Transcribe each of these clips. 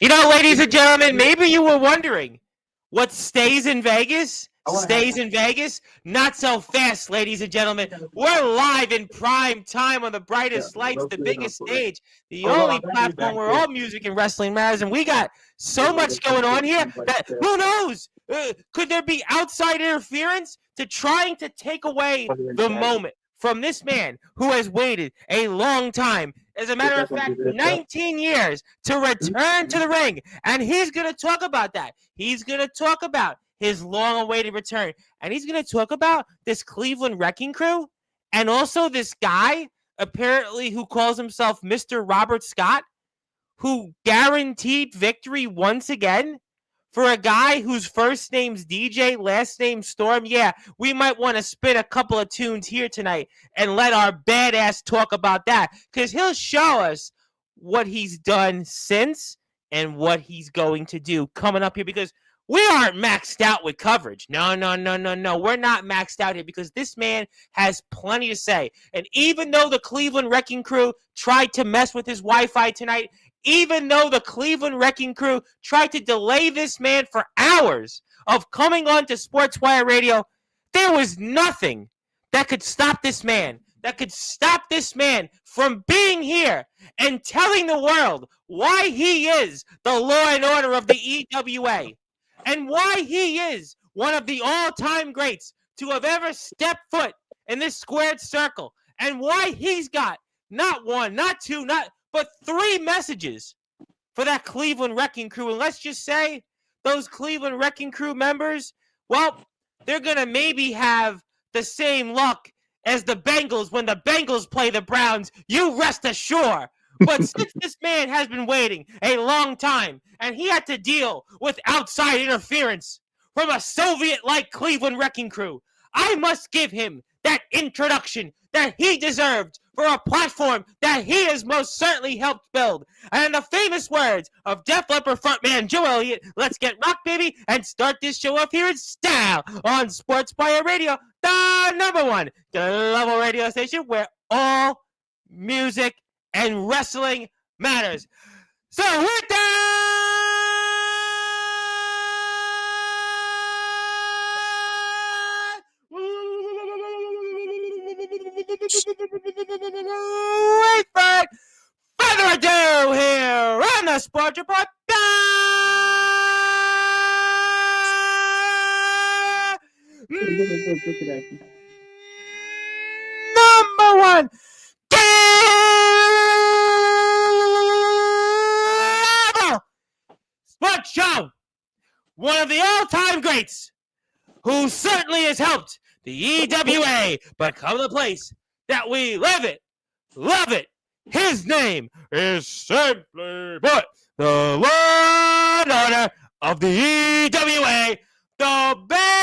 Ladies and gentlemen, maybe you were wondering what stays in Vegas. Stays in Vegas? Not so fast, ladies and gentlemen. We're live in prime time on the brightest lights, the biggest stage, the only platform where all music and wrestling matters. And we got so much going on here that who knows? Could there be outside interference to trying to take away the moment from this man who has waited a long time? As a matter of fact, 19 years to return to the ring. And he's going to talk about that. He's going to talk about his long-awaited return. And he's going to talk about this Cleveland Wrecking Crew and also this guy, apparently, who calls himself Mr. Robert Scott, who guaranteed victory once again for a guy whose first name's DJ, last name Storm. Yeah, we might want to spin a couple of tunes here tonight and let our badass talk about that, because he'll show us what he's done since and what he's going to do coming up here, because we aren't maxed out with coverage. No. We're not maxed out here because this man has plenty to say. And even though the Cleveland Wrecking Crew tried to mess with his Wi-Fi tonight, even though the Cleveland Wrecking Crew tried to delay this man for hours of coming on to Sportzwire Radio, there was nothing that could stop this man, from being here and telling the world why he is the law and order of the EWA and why he is one of the all-time greats to have ever stepped foot in this squared circle, and why he's got not one, not two, but 3 messages for that Cleveland Wrecking Crew. And let's just say those Cleveland Wrecking Crew members, well, they're going to maybe have the same luck as the Bengals when the Bengals play the Browns. You rest assured. But since this man has been waiting a long time and he had to deal with outside interference from a Soviet-like Cleveland Wrecking Crew, I must give him that introduction that he deserved for a platform that he has most certainly helped build. And in the famous words of Def Leppard frontman Joe Elliott, let's get rock, baby, and start this show off here in style on Sportswire Radio, the #1 global radio station where all music and wrestling matters. So with that, without further ado, here on the Sports Report, #1 sports show, one of the all-time greats, who certainly has helped the EWA become the place that we live it, love it. His name is simply put the law and order of the EWA, the baddest,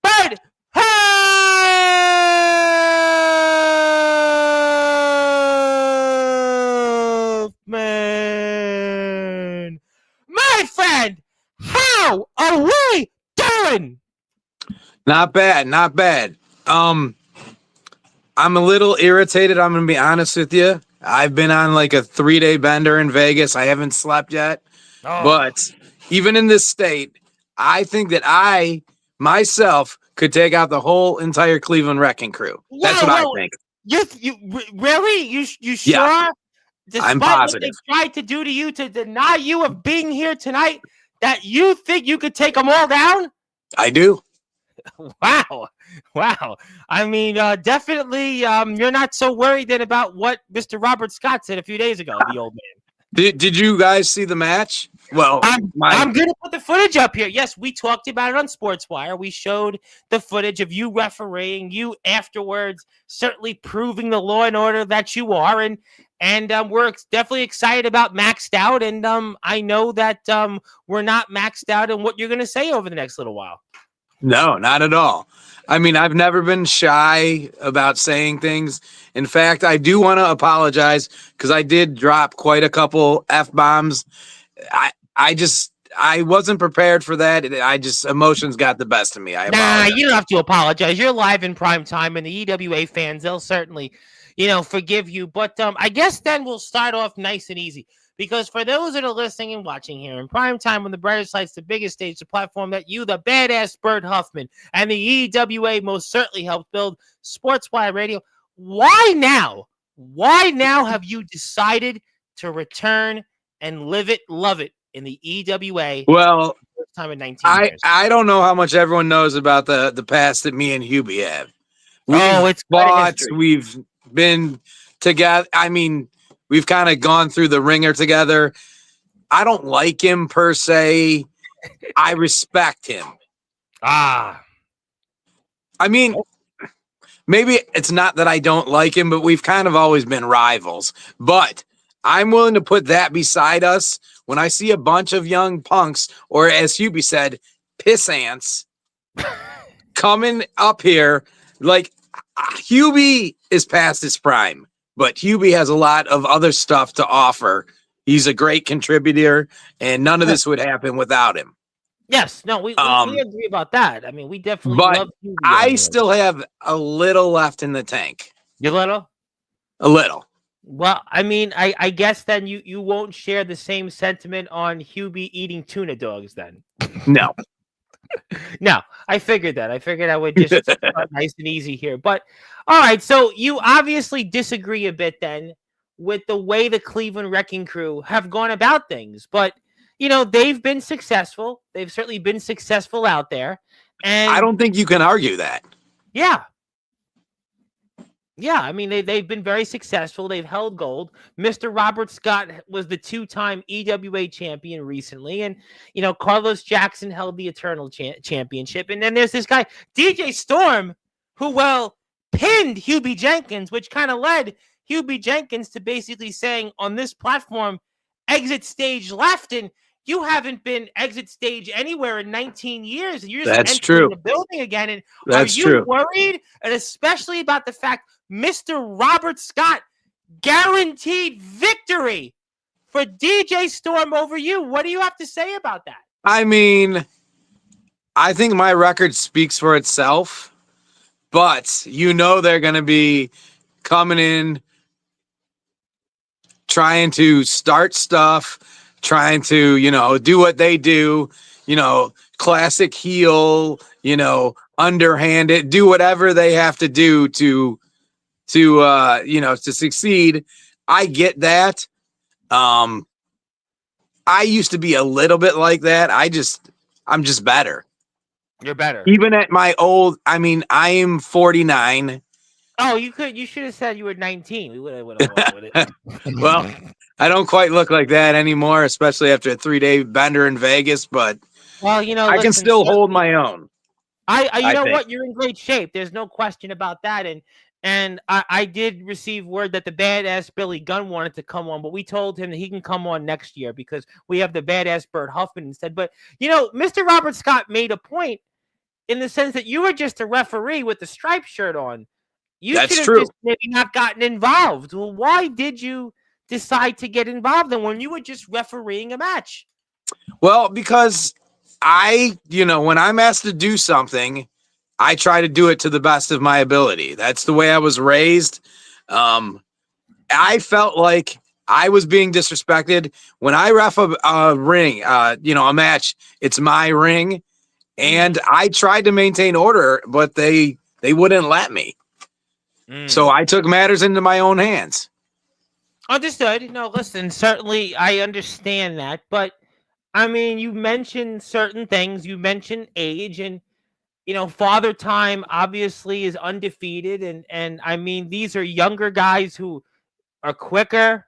Bert Huffman. My friend, how are we doing? Not bad. I'm a little irritated. I'm going to be honest with you. I've been on like a 3-day bender in Vegas. I haven't slept yet. But even in this state, I think that I myself could take out the whole entire Cleveland Wrecking Crew. That's what I think. You really? You sure? Yeah, Despite I'm positive. what they tried to do to you to deny you of being here tonight, that you think you could take them all down? I do. Wow. I mean, definitely, you're not so worried then about what Mr. Robert Scott said a few days ago, the old man. Did you guys see the match? Well, I'm gonna put the footage up here. Yes, we talked about it on Sportswire. We showed the footage of you refereeing, you afterwards certainly proving the law and order that you are, and we're definitely excited about Maxed Out, and I know that we're not maxed out in what you're gonna say over the next little while. No, not at all. I mean, I've never been shy about saying things. In fact, I do want to apologize because I did drop quite a couple F-bombs. I wasn't prepared for that. Emotions got the best of me. I apologize. You don't have to apologize. You're live in prime time, and the EWA fans, they'll certainly, forgive you. But I guess then we'll start off nice and easy. Because for those that are listening and watching here in prime time on the brightest lights, the biggest stage, the platform that you, the badass Bert Huffman, and the EWA most certainly helped build, Sportswire Radio, why now? Why now have you decided to return and love it in the EWA? Well, first time in 19 years. I don't know how much everyone knows about the past that me and Hubie have. It's fought, we've been together. I mean, we've kind of gone through the ringer together. I don't like him per se. I respect him. I mean, maybe it's not that I don't like him, but we've kind of always been rivals. But I'm willing to put that beside us when I see a bunch of young punks, or as Hubie said, piss ants, coming up here. Like, Hubie is past his prime, but Hubie has a lot of other stuff to offer. He's a great contributor, and none of this would happen without him. Yes, no, we agree about that. I mean, we definitely love Hubie. I still have a little left in the tank. You little? A little. Well, I mean, I guess then you won't share the same sentiment on Hubie eating tuna dogs then. No. No, I figured that. I figured I would just start nice and easy here. But all right, so you obviously disagree a bit then with the way the Cleveland Wrecking Crew have gone about things. But they've been successful. They've certainly been successful out there. And I don't think you can argue that. Yeah. Yeah, I mean, they've been very successful. They've held gold. Mr. Robert Scott was the two-time EWA champion recently. And, Carlos Jackson held the Eternal Championship. And then there's this guy, DJ Storm, who, pinned Hubie Jenkins, which kind of led Hubie Jenkins to basically saying on this platform, exit stage left. And you haven't been exit stage anywhere in 19 years. And you're just entering the building again. And are you worried? And especially about the fact Mr. Robert Scott guaranteed victory for DJ Storm over you. What do you have to say about that? I mean, I think my record speaks for itself, but they're going to be coming in, trying to start stuff, trying to, do what they do, classic heel, underhanded, do whatever they have to do to succeed. I get that. I used to be a little bit like that. I'm just better. You're better. Even at my old, I mean, I am 49. Oh, you should have said you were 19. We would have went with it. Well, I don't quite look like that anymore, especially after a 3-day bender in Vegas, but I can still hold my own. You know what? You're in great shape. There's no question about that. And I did receive word that the badass Billy Gunn wanted to come on, but we told him that he can come on next year because we have the badass Bert Huffman instead. But, Mr. Robert Scott made a point in the sense that you were just a referee with the striped shirt on. You should have just maybe not gotten involved. Well, why did you decide to get involved then when you were just refereeing a match? Well, because when I'm asked to do something, I try to do it to the best of my ability. That's the way I was raised. I felt like I was being disrespected when I ref a ring, a match. It's my ring, and I tried to maintain order, but they wouldn't let me. So I took matters into my own hands. Understood. No, listen, certainly I understand that, but I mean, you mentioned certain things. You mentioned age, and Father Time obviously is undefeated, and I mean, these are younger guys who are quicker.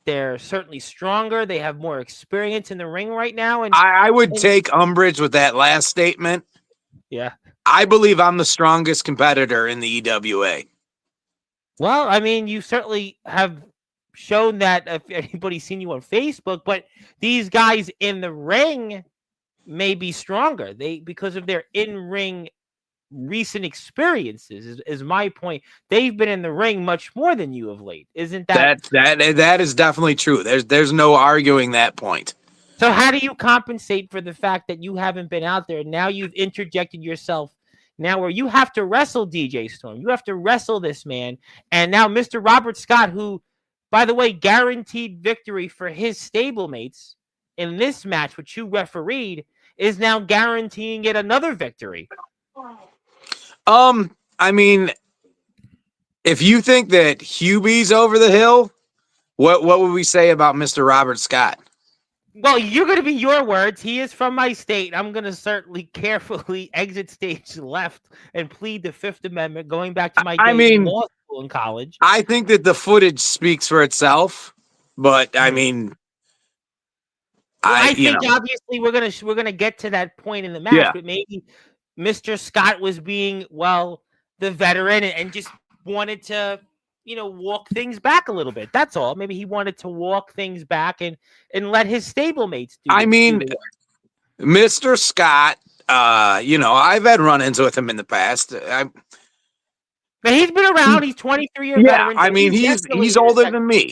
They're certainly stronger. They have more experience in the ring right now. And I would take umbrage with that last statement. yeah. I believe I'm the strongest competitor in the EWA. Well, I mean, you certainly have shown that if anybody's seen you on Facebook, but these guys in the ring may be stronger. Because of their in-ring recent experiences is my point. They've been in the ring much more than you of late. Isn't that that is definitely true. There's no arguing that point. So how do you compensate for the fact that you haven't been out there? Now you've interjected yourself now where you have to wrestle DJ Storm. You have to wrestle this man. And now Mr. Robert Scott, who, by the way, guaranteed victory for his stablemates in this match, which you refereed, is now guaranteeing it another victory. I mean, if you think that Hubie's over the hill, what would we say about Mr. Robert Scott? Well, you're going to be your words. He is from my state. I'm going to certainly carefully exit stage left and plead the Fifth Amendment, going back to my days in law school and college. I think that the footage speaks for itself, but I mean, I think obviously we're gonna get to that point in the match, but maybe Mr. Scott was being the veteran and just wanted to walk things back a little bit. That's all. Maybe he wanted to walk things back and let his stablemates do. I mean, Mr. Scott, I've had run-ins with him in the past. But he's been around. He's 23-year veteran. I mean, he's older than me.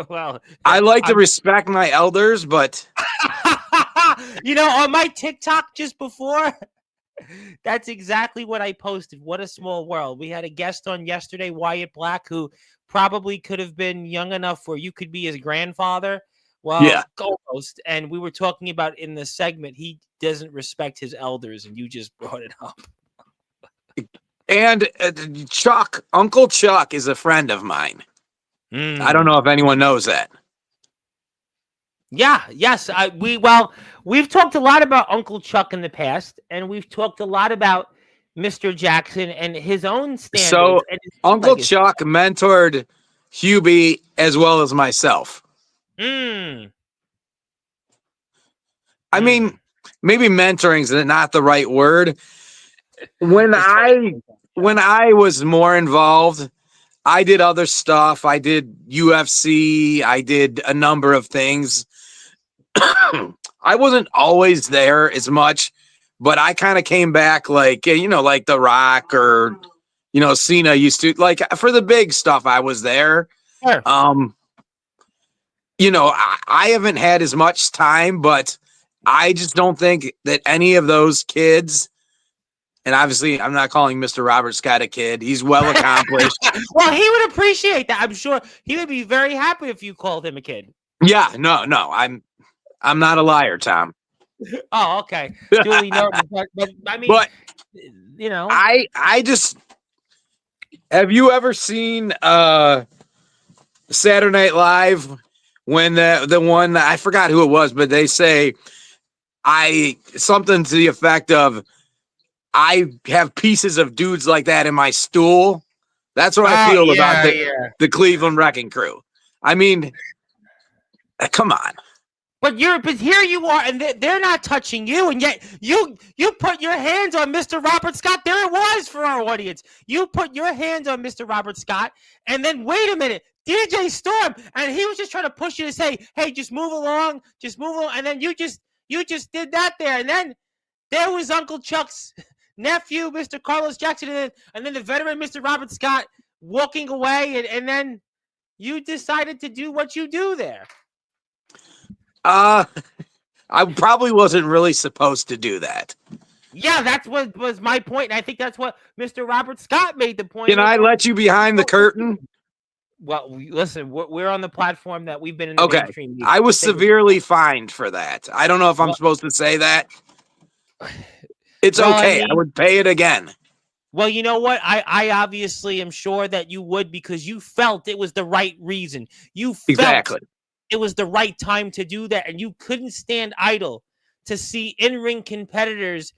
Well, I like to respect my elders, but on my TikTok just before, that's exactly what I posted. What a small world. We had a guest on yesterday, Wyatt Black, who probably could have been young enough where you could be his grandfather. Well, co-host, and we were talking about in the segment, he doesn't respect his elders, and you just brought it up. And Uncle Chuck is a friend of mine. I don't know if anyone knows that. Yeah, yes. We've talked a lot about Uncle Chuck in the past, and we've talked a lot about Mr. Jackson and his own standards. So Uncle Chuck mentored Hubie as well as myself. I mean, maybe mentoring is not the right word. When I was more involved, I did other stuff. I did UFC. I did a number of things. I wasn't always there as much, but I kind of came back like The Rock or, Cena used to. Like for the big stuff, I was there. Sure. I haven't had as much time, but I just don't think that any of those kids. And obviously, I'm not calling Mr. Robert Scott a kid. He's well accomplished. Well, he would appreciate that. I'm sure he would be very happy if you called him a kid. Yeah, no. I'm not a liar, Tom. Oh, okay. Duly noted. But I mean, I just have you ever seen Saturday Night Live when the one I forgot who it was, but they say something to the effect of, I have pieces of dudes like that in my stool. That's what I feel about the Cleveland Wrecking Crew. I mean, come on. But here you are, and they're not touching you, and yet you put your hands on Mr. Robert Scott. There it was for our audience. You put your hands on Mr. Robert Scott, and then wait a minute, DJ Storm, and he was just trying to push you to say, "Hey, just move along," and then you just did that there, and then there was Uncle Chuck's nephew, Mr. Carlos Jackson, and then the veteran, Mr. Robert Scott, walking away, and then you decided to do what you do there. I probably wasn't really supposed to do that. Yeah, that's what was my point, and I think that's what Mr. Robert Scott made the point. Can I let you behind the curtain? Well, listen, we're on the platform that we've been in the mainstream media. I was severely fined for that. I don't know if I'm supposed to say that. It's okay. I would pay it again. Well, you know what? I obviously am sure that you would, because you felt it was the right reason. You felt it was the right time to do that, and you couldn't stand idle to see in-ring competitors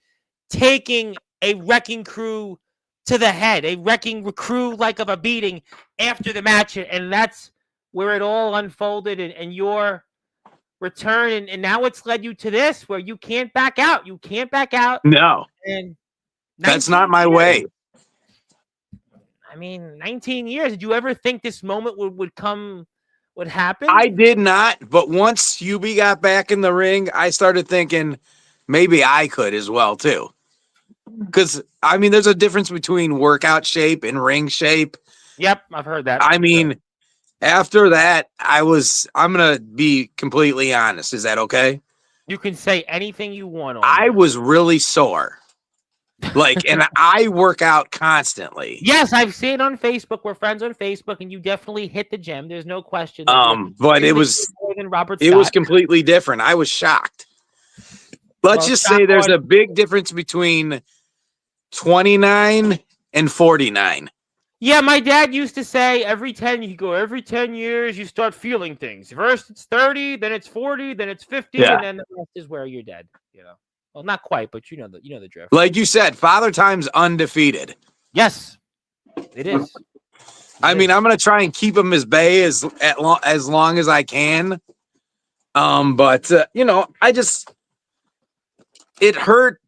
taking a wrecking crew to the head, a wrecking crew like of a beating after the match, and that's where it all unfolded and your return, and now it's led you to this where you can't back out. You can't back out. No, And that's 19 not my years. way. I mean, 19 years. Did you ever think this moment would happen? I did not, but once Hubie got back in the ring, I started thinking maybe I could as well too. Because I mean, there's a difference between workout shape and ring shape. Yep, I've heard that. I mean, after that, I'm gonna be completely honest. Is that okay? You can say anything you want on I there. was really sore. Like, and I work out constantly. Yes, I've seen it on Facebook. We're friends on Facebook, and you definitely hit the gym. There's no question. But it was more than Robert it Scott. was completely different. I was shocked. Let's just say there's a big difference between 29 and 49. Yeah, my dad used to say every 10 years you start feeling things. First it's 30, then it's 40, then it's 50, and then the rest is where you're dead. You know, well, not quite, but you know the drift. Like you said, Father Time's undefeated. Yes, it is. I mean, I'm gonna try and keep him as bay as long as I can. But you know, it hurt.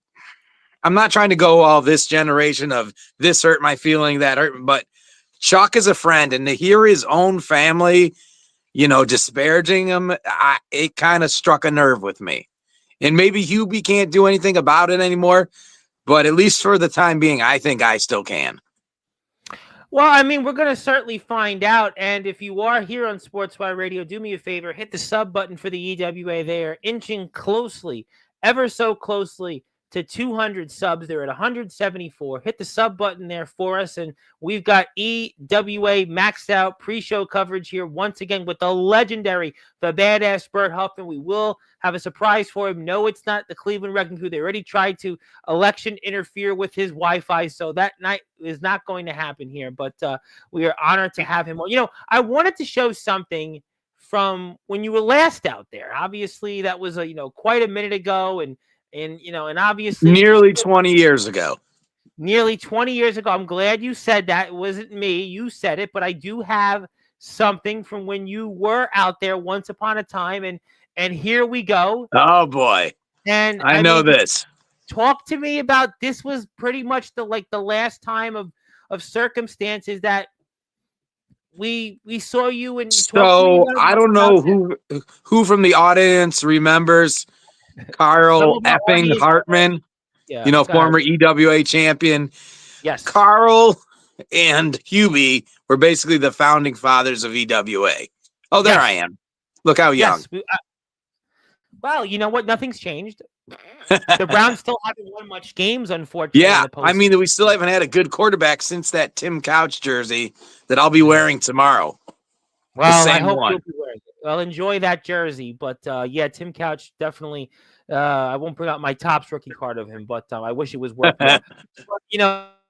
I'm not trying to go all this generation of this hurt my feeling, that hurt, but Chuck is a friend, and to hear his own family, you know, disparaging him, it kind of struck a nerve with me. And maybe Hubie can't do anything about it anymore, but at least for the time being, I think I still can. Well, I mean, we're going to certainly find out. And if you are here on Sportswire Radio, do me a favor, hit the sub button for the EWA. They are inching closely, ever so closely, to 200 subs. They're at 174. Hit the sub button there for us. And we've got EWA maxed out pre-show coverage here once again with the legendary, the badass Bert Huffman. We will have a surprise for him. No, it's not the Cleveland Wrecking Crew. They already tried to election interfere with his Wi-Fi, so that night is not going to happen here. But we are honored to have him. You know, I wanted to show something from when you were last out there. Obviously, that was quite a minute ago, and obviously nearly 20 years ago. Nearly 20 years ago. I'm glad you said that. It wasn't me. You said it, but I do have something from when you were out there once upon a time, and here we go. Oh boy. And I know this. Talk to me about this. Was pretty much the last time of circumstances that we saw you. And so I don't know who from the audience remembers Carl effing Hartman, former EWA champion. Yes. Carl and Hubie were basically the founding fathers of EWA. Oh, there I am. Look how young. Yes. Well, you know what? Nothing's changed. The Browns still haven't won much games, unfortunately. Yeah, I mean, we still haven't had a good quarterback since that Tim Couch jersey that I'll be wearing tomorrow. Well, I hope you'll be wearing it. Well, enjoy that jersey. But, yeah, Tim Couch definitely I won't bring out my Topps rookie card of him, but I wish it was worth it.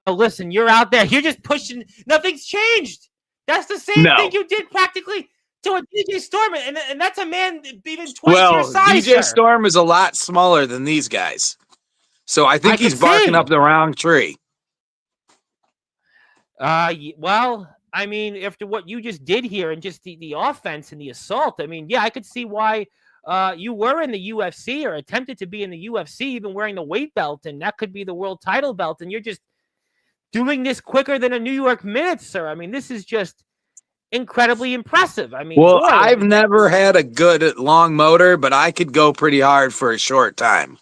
Listen, you're out there. You're just pushing. Nothing's changed. That's the same thing you did practically to a DJ Storm, and that's a man even twice your size. DJ Storm is a lot smaller than these guys, so I think he's barking up the wrong tree. Well, I mean, after what you just did here and just the offense and the assault, I mean, yeah, I could see why you were in the UFC or attempted to be in the UFC, even wearing the weight belt, and that could be the world title belt, and you're just doing this quicker than a New York Minute, sir. I mean, this is just incredibly impressive. I mean, well, I've never had a good long motor, but I could go pretty hard for a short time.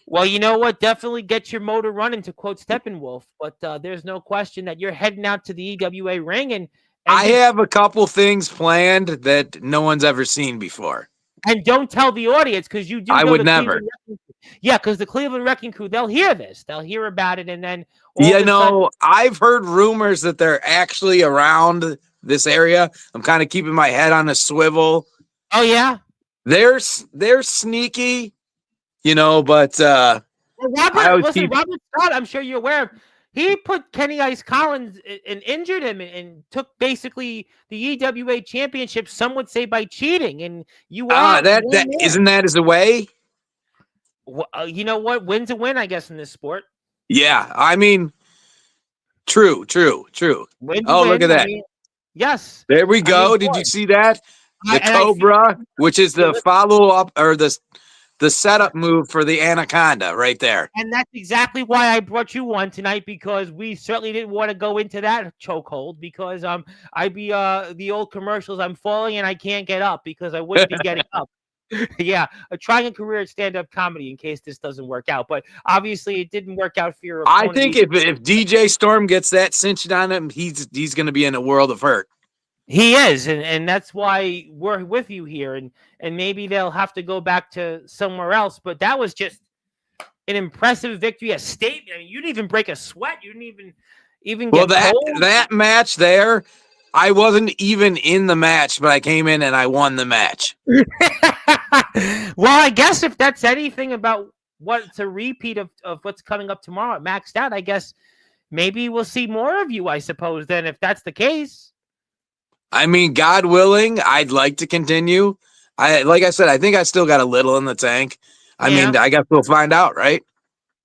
Well, you know what? Definitely get your motor running, to quote Steppenwolf. But there's no question that you're heading out to the EWA ring, and I have a couple things planned that no one's ever seen before. And don't tell the audience, because you do. I would never. Yeah, because the Cleveland Wrecking Crew, they'll hear this. They'll hear about it, and then I've heard rumors that they're actually around this area. I'm kind of keeping my head on a swivel. Oh yeah, they're sneaky, but Robert Scott, I'm sure you're aware of. He put Kenny Ice Collins and injured him and took basically the EWA championship, some would say by cheating. And you are isn't that as a way? You know what? Win's a win, I guess, in this sport. Yeah, I mean, true. Win's look at that. Yes. There we I mean, go. Did boy, you see that? The I feel, Cobra, which is yeah, the follow up or the setup move for the Anaconda right there. and that's exactly why I brought you one tonight, because we certainly didn't want to go into that chokehold, because I'd be the old commercials, I'm falling and I can't get up, because I wouldn't be getting up. Yeah, trying a career at stand-up comedy in case this doesn't work out. But obviously it didn't work out for your I opponent think either. if DJ Storm gets that cinched on him, he's going to be in a world of hurt. He is, and that's why we're with you here, and maybe they'll have to go back to somewhere else. But that was just an impressive victory, a statement. I mean, you didn't even break a sweat. You didn't even Well, get cold. that match there, I wasn't even in the match, but I came in and I won the match. Well, I guess if that's anything about what's a repeat of what's coming up tomorrow at Maxed Out, I guess maybe we'll see more of you, I suppose, then, if that's the case. I mean, God willing, I'd like to continue. Like I said, I think I still got a little in the tank. I Yeah. mean, I guess we'll find out, right?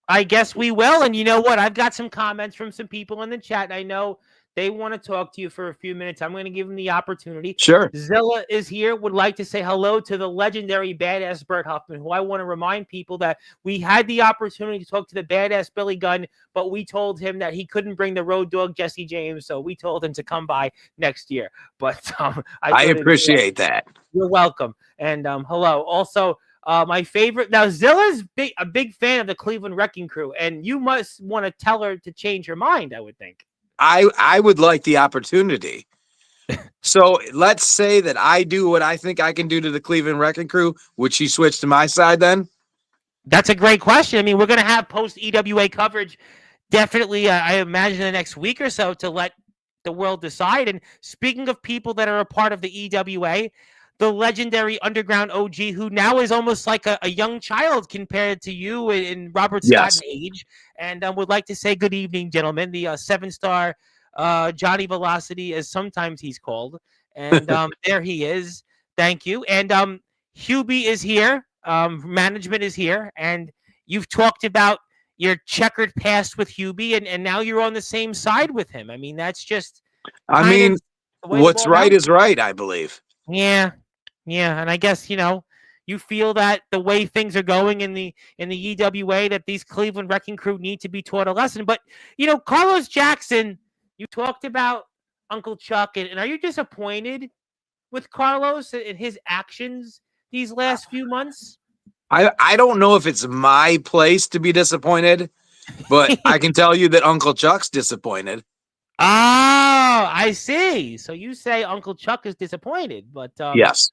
I guess we will. And you know what? I've got some comments from some people in the chat. And I know they want to talk to you for a few minutes. I'm going to give them the opportunity. Sure. Zilla is here, would like to say hello to the legendary badass Bert Huffman, who I want to remind people that we had the opportunity to talk to the badass Billy Gunn, but we told him that he couldn't bring the road dog Jesse James. So we told him to come by next year. But I appreciate that. You're welcome. And hello. Also, my favorite now, Zilla's a big fan of the Cleveland Wrecking Crew, and you must want to tell her to change her mind, I would think. I would like the opportunity. So let's say that I do what I think I can do to the Cleveland Wrecking Crew. Would she switch to my side then? That's a great question. I mean, we're going to have post EWA coverage definitely, I imagine, the next week or so to let the world decide. And speaking of people that are a part of the EWA, the legendary Underground OG, who now is almost like a young child compared to you and Robert Scott in age, and would like to say good evening, gentlemen. The 7-star Johnny Velocity, as sometimes he's called, and there he is. Thank you. And Hubie is here. Management is here, and you've talked about your checkered past with Hubie, and now you're on the same side with him. I mean, that's just. I mean, what's right is right, I believe. Yeah. Yeah, and I guess, you feel that the way things are going in the EWA, that these Cleveland Wrecking Crew need to be taught a lesson. But, Carlos Jackson, you talked about Uncle Chuck, and are you disappointed with Carlos and his actions these last few months? I don't know if it's my place to be disappointed, but I can tell you that Uncle Chuck's disappointed. Oh, I see. So you say Uncle Chuck is disappointed, but yes,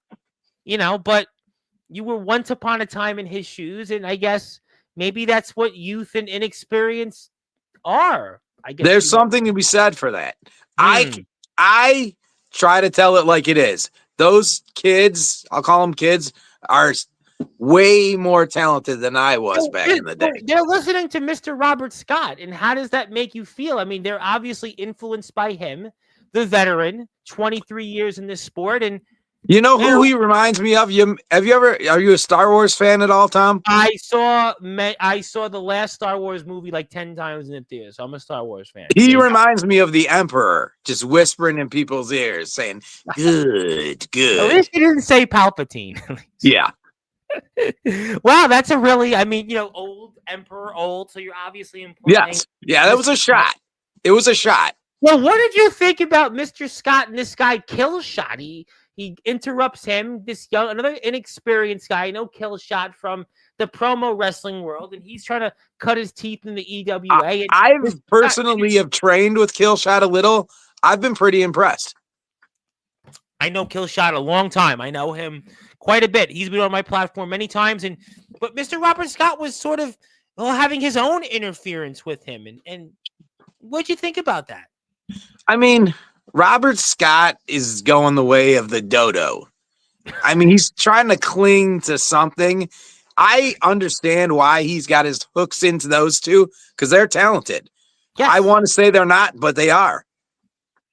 but you were once upon a time in his shoes, and I guess maybe that's what youth and inexperience are. I guess there's something to be said for that. I try to tell it like it is. Those kids, I'll call them kids, are way more talented than I was back in the day. They're listening to Mr. Robert Scott, and how does that make you feel? I mean, they're obviously influenced by him, the veteran, 23 years in this sport, and you know who he reminds me of? Are you a Star Wars fan at all, Tom? I saw the last Star Wars movie like 10 times in the theater, so I'm a Star Wars fan. He reminds me of the Emperor, just whispering in people's ears, saying, good. At least he didn't say Palpatine. Yeah. Wow, that's a really, old Emperor, so you're obviously implying. Yes. Yeah, that was a shot. It was a shot. Well, what did you think about Mr. Scott and this guy Killshot? He interrupts him, another inexperienced guy, Killshot from the promo wrestling world, and he's trying to cut his teeth in the EWA. I've personally have trained with Killshot a little. I've been pretty impressed. I know Killshot a long time. I know him quite a bit. He's been on my platform many times, but Mr. Robert Scott was sort of having his own interference with him. And what'd you think about that? I mean, Robert Scott is going the way of the dodo. I mean, he's trying to cling to something. I understand why he's got his hooks into those two, because they're talented. Yes. I want to say they're not, but they are.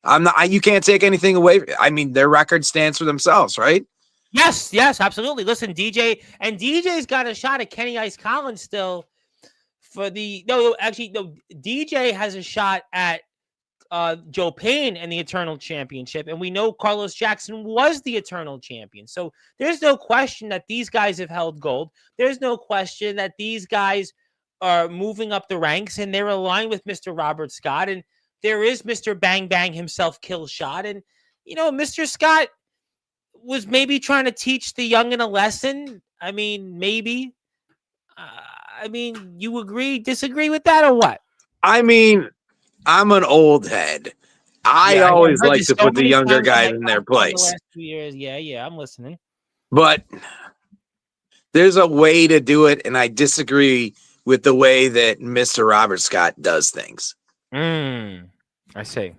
I'm not. You can't take anything away. I mean, their record stands for themselves, right? Yes, absolutely. Listen, DJ's got a shot at Kenny Ice Collins still. DJ has a shot at Joe Payne and the Eternal Championship, and we know Carlos Jackson was the Eternal Champion. So there's no question that these guys have held gold. There's no question that these guys are moving up the ranks, and they're aligned with Mr. Robert Scott. And there is Mr. Bang Bang himself, Kill Shot. And, Mr. Scott was maybe trying to teach the youngin' a lesson. I mean, maybe. You agree, disagree with that, or what? I mean, I'm an old head. I always like to put the younger guys in their place. The last 2 years. Yeah, I'm listening. But there's a way to do it, and I disagree with the way that Mr. Robert Scott does things. I see.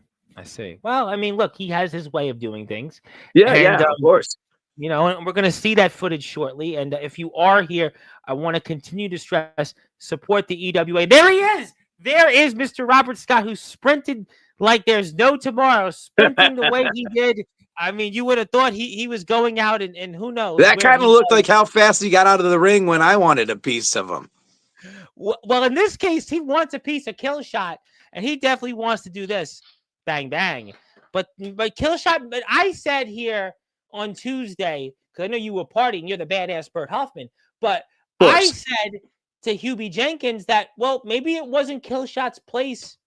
Well, look, he has his way of doing things. Yeah, of course. And we're going to see that footage shortly. And if you are here, I want to continue to stress, support the EWA. There he is. There is Mr. Robert Scott, who sprinted like there's no tomorrow, sprinting the way he did. You would have thought he was going out and who knows. That kind of looked like how fast he got out of the ring when I wanted a piece of him. Well, in this case, he wants a piece of Kill Shot, and he definitely wants to do this. Bang, bang. But Kill Shot, but I said here on Tuesday, because I know you were partying, you're the badass Bert Huffman, but I said to Hubie Jenkins that, well, maybe it wasn't Kill Shot's place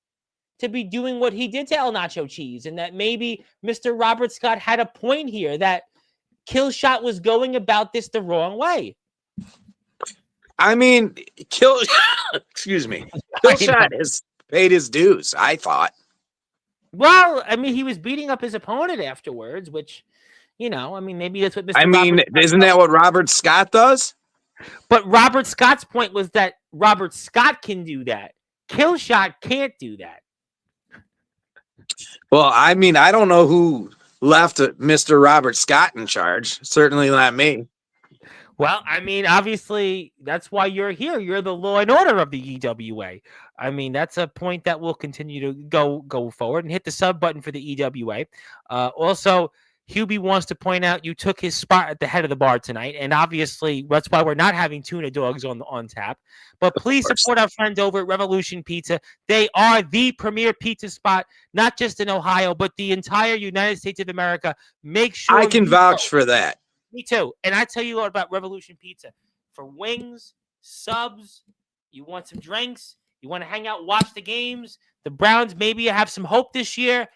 to be doing what he did to El Nacho Cheese, and that maybe Mr. Robert Scott had a point here, that Kill Shot was going about this the wrong way. Excuse me. Kill Shot has paid his dues, I thought. Well, he was beating up his opponent afterwards, which, maybe that's what Mr. Isn't that what Robert Scott does? But Robert Scott's point was that Robert Scott can do that. Kill Shot can't do that. Well, I don't know who left Mr. Robert Scott in charge. Certainly not me. Well, obviously, that's why you're here. You're the law and order of the EWA. That's a point that will continue to go forward, and hit the sub button for the EWA. Also, Hubie wants to point out you took his spot at the head of the bar tonight, and obviously that's why we're not having tuna dogs on tap. But please support our friends over at Revolution Pizza. They are the premier pizza spot, not just in Ohio, but the entire United States of America. Make sure I can vouch for that. Me too. And I tell you what about Revolution Pizza. For wings, subs, you want some drinks, you want to hang out, watch the games, the Browns maybe have some hope this year,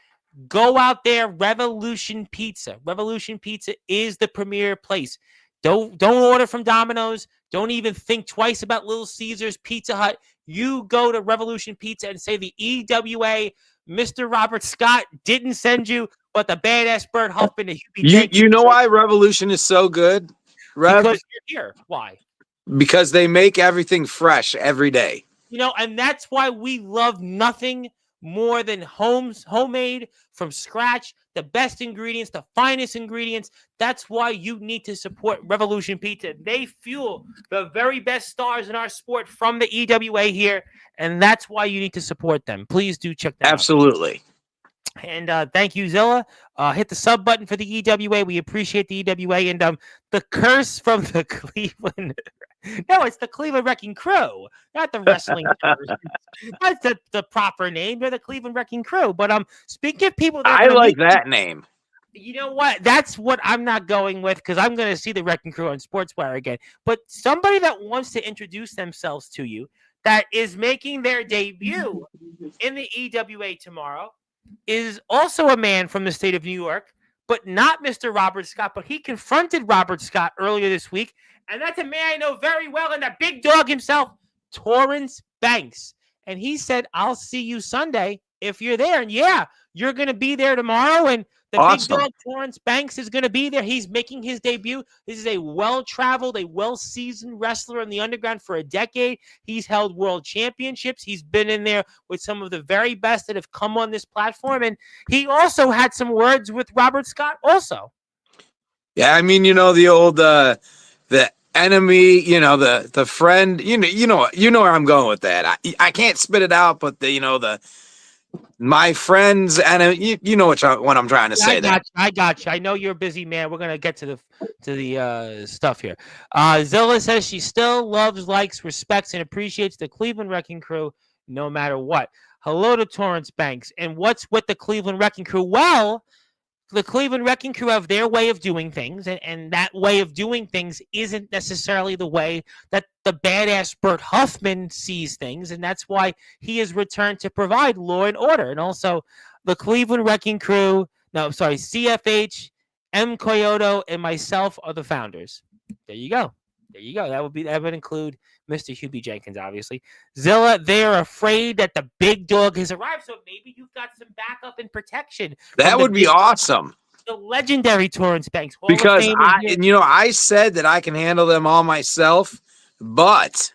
go out there, Revolution Pizza. Revolution Pizza is the premier place. Don't order from Domino's. Don't even think twice about Little Caesars, Pizza Hut. You go to Revolution Pizza and say the EWA, Mr. Robert Scott didn't send you, but the badass Bert Huffman and Hubie Jenkins. You know why Revolution is so good? Because you're here. Why? Because they make everything fresh every day. And that's why we love nothing more than homemade from scratch, the best ingredients, the finest ingredients. That's why you need to support Revolution Pizza. They fuel the very best stars in our sport from the EWA here, and that's why you need to support them. Please do check that out. Absolutely. And thank you, Zilla. Hit the sub button for the EWA. We appreciate the EWA. And the curse from the Cleveland. No, it's the Cleveland Wrecking Crew, not the wrestling curse. That's the proper name. They're the Cleveland Wrecking Crew. But speaking of people, I like that name. You know what? That's what I'm not going with, because I'm going to see the Wrecking Crew on Sportswire again. But somebody that wants to introduce themselves to you, that is making their debut in the EWA tomorrow, is also a man from the state of New York, but not Mr. Robert Scott. But he confronted Robert Scott earlier this week, and that's a man I know very well, and the big dog himself, Torrance Banks. And he said, I'll see you Sunday if you're there. And yeah, you're going to be there tomorrow, and the awesome. big dog Torrance Banks is going to be there. He's making his debut. This is a well-traveled, a well-seasoned wrestler in the underground for a decade. He's held world championships. He's been in there with some of the very best that have come on this platform. And he also had some words with Robert Scott also. Yeah, the old the enemy, the friend, you know where I'm going with that. I can't spit it out, but my friends, and you know what I'm trying to say. I got you. I know you're a busy man. We're gonna get to the stuff here. Zilla says she still loves, likes, respects, and appreciates the Cleveland Wrecking Crew. no matter what. Hello to Torrance Banks. And what's with the Cleveland Wrecking Crew? Well, the Cleveland Wrecking Crew have their way of doing things, and that way of doing things isn't necessarily the way that the badass Bert Huffman sees things, and that's why he has returned to provide law and order. And also, the Cleveland Wrecking Crew, no, sorry, CFH, M. Coyote, and myself are the founders. There you go. There you go. That would include Mr. Hubie Jenkins, obviously. Zilla, they are afraid that the big dog has arrived, so maybe you've got some backup and protection. That would be awesome. The legendary Torrance Banks. Because I said that I can handle them all myself, but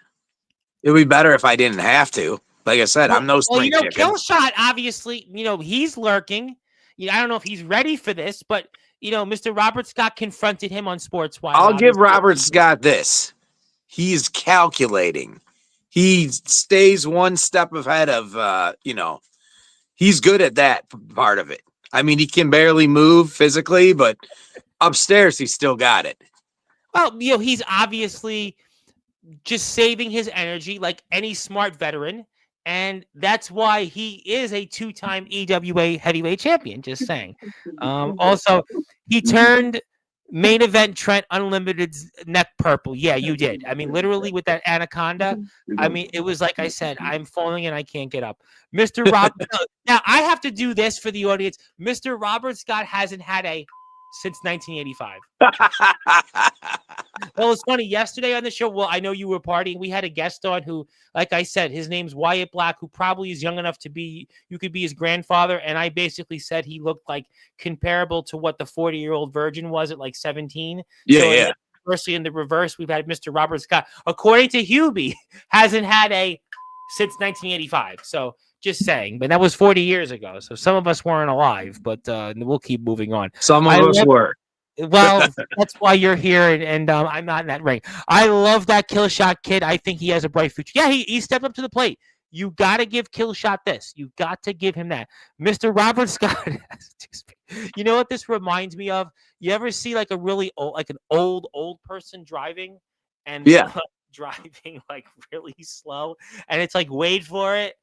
it would be better if I didn't have to. Like I said, I'm no spring chicken. Killshot, obviously, he's lurking. I don't know if he's ready for this, but Mr. Robert Scott confronted him on Sportswire. I'll give Robert Scott this. He's calculating. He stays one step ahead of, he's good at that part of it. I mean, he can barely move physically, but upstairs, he's still got it. Well, he's obviously just saving his energy like any smart veteran. And that's why he is a 2-time EWA heavyweight champion, just saying. Also, he turned main event Trent Unlimited's neck purple. Yeah, you did. I mean, literally with that anaconda. I mean, it was like I said, I'm falling and I can't get up. Mr. Robert. Now, I have to do this for the audience. Mr. Robert Scott hasn't had a since 1985. Well, it's funny. Yesterday on the show, well, I know you were partying. We had a guest on who, like I said, his name's Wyatt Black, who probably is young enough to be, you could be his grandfather. And I basically said he looked like comparable to what the 40-year-old virgin was at like 17. Yeah, so yeah. Firstly, in the reverse, we've had Mr. Robert Scott, according to Hubie, hasn't had a since 1985. So just saying, but that was 40 years ago. So some of us weren't alive, but we'll keep moving on. Some of us were. Well, that's why you're here, and I'm not in that ring. I love that Killshot kid. I think he has a bright future. Yeah, he stepped up to the plate. You got to give Killshot this. You got to give him that. Mr. Robert Scott. You know what this reminds me of? You ever see like a really old, like an old person driving, and driving like really slow, and it's like wait for it.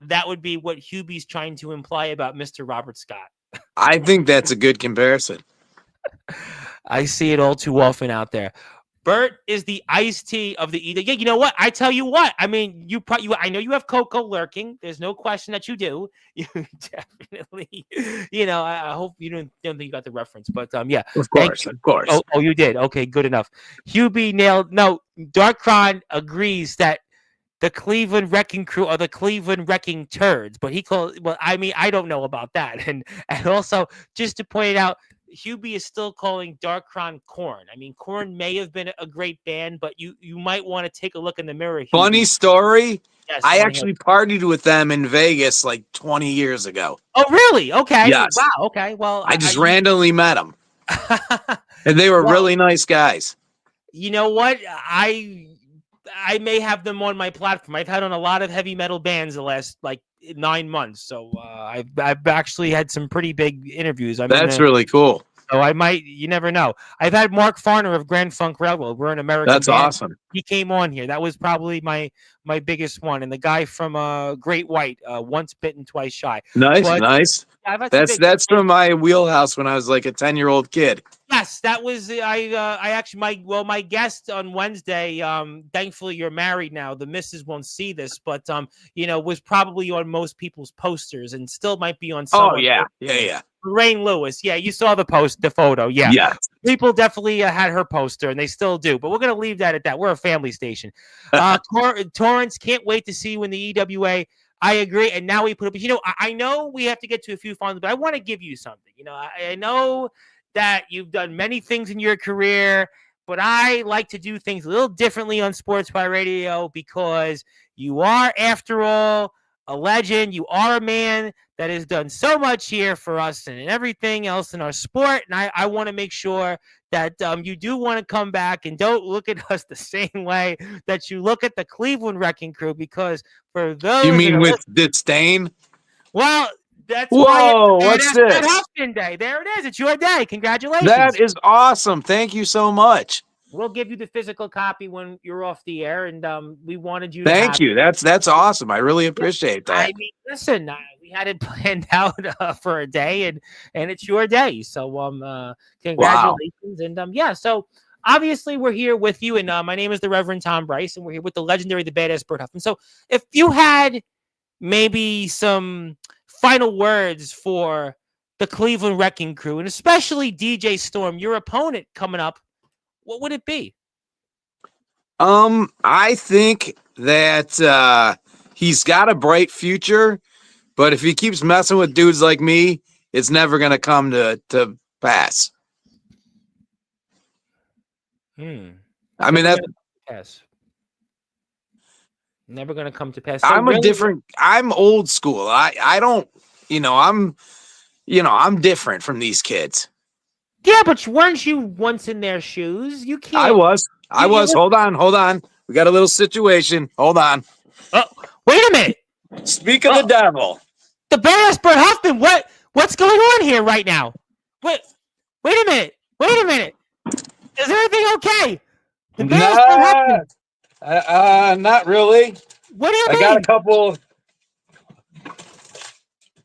That would be what Hubie's trying to imply about Mr. Robert Scott. I think that's a good comparison. I see it all too often out there. Bert is the iced tea of the eater. Yeah, you know what? I tell you what. I mean, I know you have Coco lurking. There's no question that you do. You definitely. I hope you don't think you got the reference, but yeah. Of course. Oh, you did. Okay, good enough. Hubie nailed. No, Darkron agrees that the Cleveland Wrecking Crew are the Cleveland Wrecking Turds, but he calls. Well, I mean, I don't know about that, and also just to point it out, Hubie is still calling Darkron Korn. I mean, Korn may have been a great band, but you might want to take a look in the mirror. Hubie. Funny story. Yes, I actually partied with them in Vegas like 20 years ago. Oh, really? Okay. Yes. Wow. Okay. Well, I just randomly met them, and they were really nice guys. You know what? I may have them on my platform. I've had on a lot of heavy metal bands the last like 9 months. So I've actually had some pretty big interviews. That's really cool. So I might, you never know. I've had Mark Farner of Grand Funk Railroad. We're an American That's band. Awesome. He came on here. That was probably my biggest one. And the guy from Great White, Once Bitten, Twice Shy. Nice. Yeah, that's from my wheelhouse when I was like a 10-year-old kid. Yes, that was I actually my guest on Wednesday. Thankfully you're married now. The missus won't see this, but was probably on most people's posters and still might be on some. Oh yeah. Rain Lewis. Yeah, you saw the photo. Yeah. Yeah. People definitely had her poster and they still do, but we're going to leave that at that. We're a family station. Torrance, can't wait to see you in the EWA. I agree. And now we put up, I know we have to get to a few finals, but I want to give you something. I know that you've done many things in your career, but I like to do things a little differently on Sportswire Radio because you are, after all, a legend. You are a man that has done so much here for us and everything else in our sport. And I want to make sure that you do want to come back and don't look at us the same way that you look at the Cleveland Wrecking Crew, because for those... You mean with disdain? Well... What's this? Huffman Day. There it is. It's your day. Congratulations. That is awesome. Thank you so much. We'll give you the physical copy when you're off the air, and we wanted you to Thank you. That's awesome. I really appreciate that. I mean, listen, we had it planned out for a day, and it's your day. So congratulations, and yeah. So obviously we're here with you, and my name is the Reverend Tom Bryce, and we're here with the legendary, the badass Bert Huffman. So if you had maybe some final words for the Cleveland Wrecking Crew, and especially DJ Storm, your opponent coming up, what would it be? I think that he's got a bright future, but if he keeps messing with dudes like me, it's never gonna come to pass. I mean, that's pass. Never gonna come to pass. So I'm old school. I don't, I'm different from these kids. Yeah, but weren't you once in their shoes? You can't. I was. Hold on. We got a little situation. Hold on. Oh, wait a minute. Speak of the devil. The badass Bert Huffman. What's going on here right now? Wait a minute. Is everything okay? The badass Bert Huffman. Not really. What do you mean? I got a couple.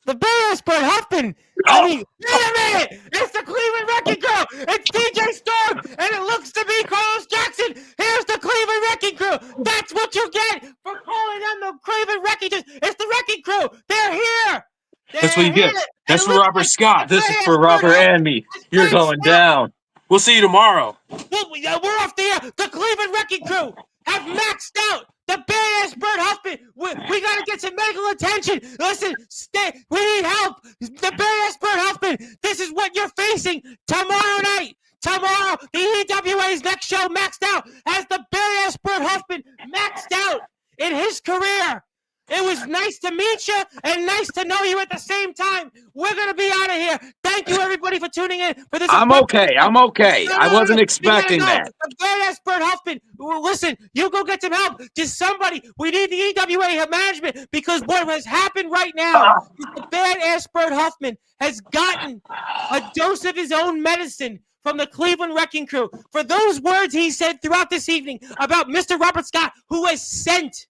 The badass Bert Huffman. I mean, wait a minute! It's the Cleveland Wrecking Crew! It's DJ Storm! And it looks to be Carlos Jackson! Here's the Cleveland Wrecking Crew! That's what you get for calling them the Cleveland Wrecking Crew! It's the Wrecking Crew! They're here! That's what you get. That's for Robert Scott. This is for Robert and me. You're going down. We'll see you tomorrow. We're off the air! The Cleveland Wrecking Crew have maxed out! The badass Bert Huffman. We got to get some medical attention. Listen, we need help. The badass Bert Huffman. This is what you're facing tomorrow night. Tomorrow, the EWA's next show maxed out as the badass Bert Huffman maxed out in his career. It was nice to meet you and nice to know you at the same time. We're going to be out of here. Thank you, everybody, for tuning in for this. I'm okay. I wasn't expecting that. The badass Bert Huffman. Listen, you go get some help. Just somebody. We need the EWA management because what has happened right now is the badass Bert Huffman has gotten a dose of his own medicine from the Cleveland Wrecking Crew for those words he said throughout this evening about Mr. Robert Scott, who has sent,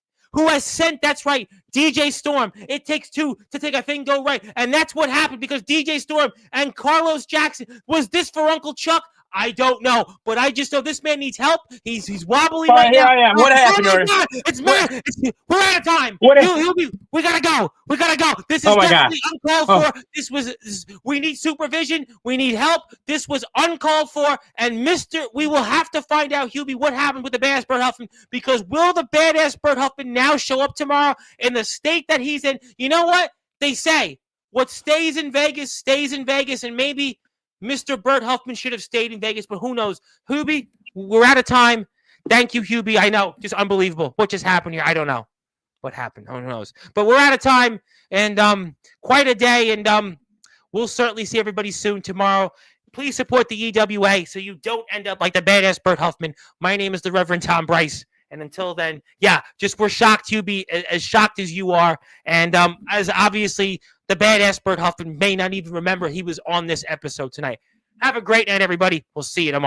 that's right, DJ Storm. It takes two to take a thing go right. And that's what happened because DJ Storm and Carlos Jackson. Was this for Uncle Chuck? I don't know. But I just know this man needs help. He's wobbly right now. Here I am. What happened? It's man. We're out of time. We gotta go. This is definitely uncalled for. We need supervision. We need help. This was uncalled for. And we will have to find out, Hubie, what happened with the badass Bert Huffman, because will the badass Bert Huffman now show up tomorrow in the state that he's in? You know what? They say what stays in Vegas, and maybe Mr. Bert Huffman should have stayed in Vegas, but who knows? Hubie, we're out of time. Thank you, Hubie. I know, just unbelievable. What just happened here? I don't know what happened. Who knows? But we're out of time, and quite a day, and we'll certainly see everybody soon tomorrow. Please support the EWA so you don't end up like the badass Bert Huffman. My name is the Reverend Tom Bryce. And until then, we're shocked, Hubie, as shocked as you are. And as obviously the badass Bert Huffman may not even remember he was on this episode tonight. Have a great night, everybody. We'll see you tomorrow.